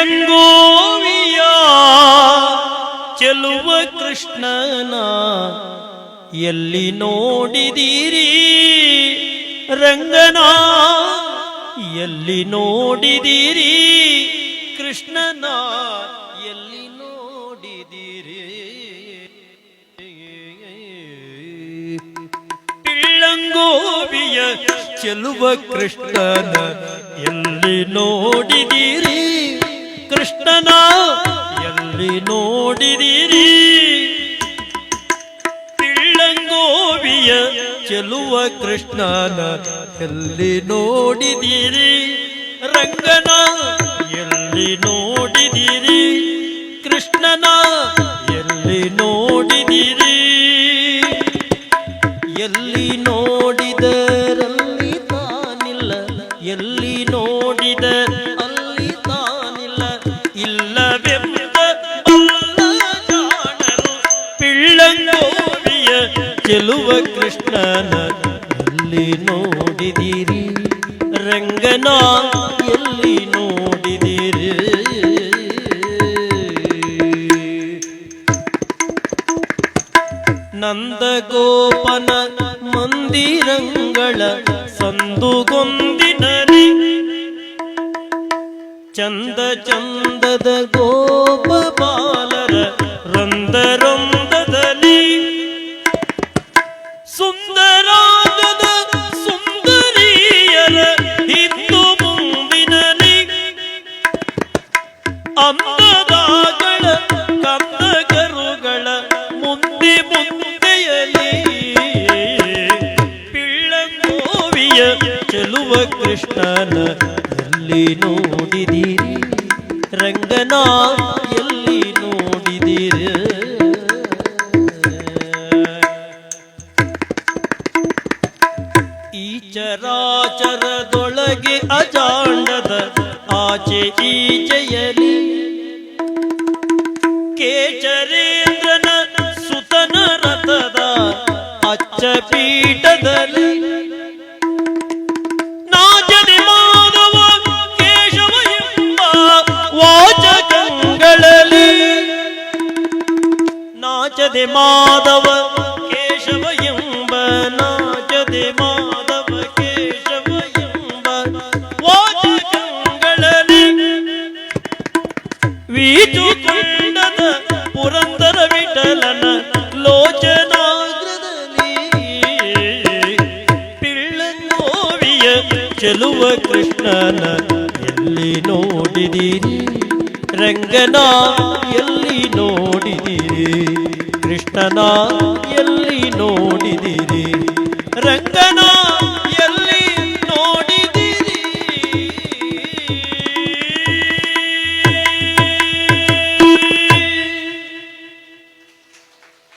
ಪಿಳ್ಳಂಗೋವಿಯ ಚೆಲುವ ಕೃಷ್ಣನ ಎಲ್ಲಿ ನೋಡಿದಿರಿ ರಂಗನ ಎಲ್ಲಿ ನೋಡಿದಿರಿ ಕೃಷ್ಣನ ಎಲ್ಲಿ ನೋಡಿದಿರಿ ಪಿಳ್ಳಂಗೋವಿಯ ಚೆಲುವ ಕೃಷ್ಣನ ಎಲ್ಲಿ ನೋಡಿದಿರಿ ಕೃಷ್ಣನ ಎಲ್ಲಿ ನೋಡಿದಿರಿ ಪಿಳ್ಳಂಗೋವಿಯ ಚೆಲುವ ಕೃಷ್ಣನ ಎಲ್ಲಿ ನೋಡಿದಿರಿ ರಂಗನ ಎಲ್ಲಿ ನೋಡಿದಿರಿ ಕೃಷ್ಣನ ಎಲ್ಲಿ ನೋಡಿದಿರಿ ಎಲ್ಲಿ ನೋಡಿದರಲ್ಲಿ ತಾನಿಲ್ಲ ಎಲ್ಲಿ ನೋಡಿದ ಅಲ್ಲಿ ತಾನಿಲ್ಲ ಇಲ್ಲವೆಂಬ ಜಾಣರು ಪಿಳ್ಳಂಗೋವಿಯ ಚೆಲುವ ಕೃಷ್ಣನ ಎಲ್ಲಿ ನೋಡಿದಿರಿ ರಂಗನ ಎಲ್ಲಿ ನೋಡಿದಿರಿ ನಂದಗೋಪನ ಮಂದಿರಂಗಳ ಸಂದುಗೊಂದಿನರಿ ಚಂದ ಚಂದದ ಗೋಪ ಬಾಲರ ರಂದರೊಂದದಲ್ಲಿ ಸುಂದರಾಗದ ಸುಂದರಿಯರ ಹಿಂದು ಮುಂದಿನಲಿ ಅಂದದಾಗಳ ಕಂದಗರುಗಳ ಮುಂದೆ ಮುಂದೆಯಲಿ ಪಿಳ್ಳಂಗೋವಿಯ ಚೆಲುವ ಕೃಷ್ಣನ ಎಲ್ಲಿ ನೋಡಿದಿರಿ ರಂಗನ ಎಲ್ಲಿ ನೋಡಿದಿರಿ ಈ ಚರಾಚರದೊಳಗೆ ಅಜಾಂಡದ ಆಚೆ ಈಚೆಯಲಿ ಕೇಚರೇಂದ್ರನ ಸುತನ ರಥದ ಅಚ್ಚ ಪೀಠದಲ್ಲಿ ನಾಚದೆ ಮಾಧವ ಕೇಶವ ಎಂಬ ವಾಚಕಗಳಲ್ಲಿ ನಾಚದೆ ಮಾಧವ ಕೇಶವ ಎಂಬ ನಾಚದೆ ಮಾಧವ ಕೇಶವ ಎಂಬ ವಾಚಕಗಳಲ್ಲಿ ವೀಚುಕೊಂಡದ ಪುರಂದರ ವಿಠಲನ ಲೋಚನಾಗ್ರದಲ್ಲಿ ಪಿಳ್ಳಂಗೋವಿಯ ಚೆಲುವ ಕೃಷ್ಣನ ಎಲ್ಲಿ ನೋಡಿದಿರಿ ರಂಗನ ಎಲ್ಲಿ ನೋಡಿದಿರಿ ಕೃಷ್ಣನ ಎಲ್ಲಿ ನೋಡಿದಿರಿ ರಂಗನ